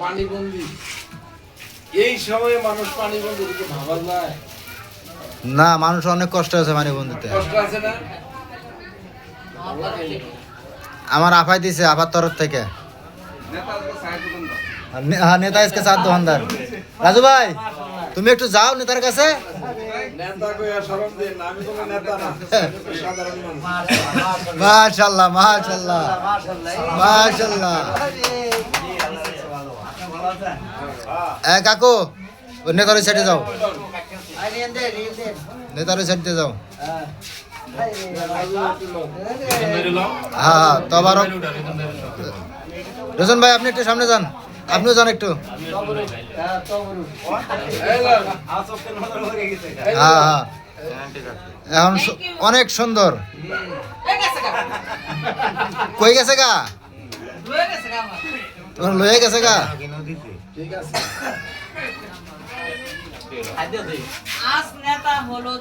পানিবন্দী এই সময়ে মানুষ পানিবন্দী কি ভাবা যায়? না, মানুষ অনেক কষ্ট আছে পানিবন্দিতে। কষ্ট আছে না? আমার আফাই দিছে আফার তরফ থেকে। হ্যাঁ, নেতা আজকে চার দোকানদার। রাজু ভাই, তুমি একটু যাও নেতার কাছে। নেতা কইয়া শরম দেন, আমি কোনো নেতা না, আমি তো সাধারণ মানুষ। মাশাআল্লাহ, মাশাআল্লাহ, মাশাআল্লাহ। কাকু, ওই নেতার ওই সাইডে যাও, নেতার ওই সাইডে যাও। হ্যাঁ, তবারক। রোজন ভাই, আপনি একটু সামনে যান, আপনিও যান একটু। হ্যাঁ হ্যাঁ, এখন অনেক সুন্দর। কই গেছে গা? তোমার লয়ে গেছে গা? ঠিক আছে। আজ নেতা হলো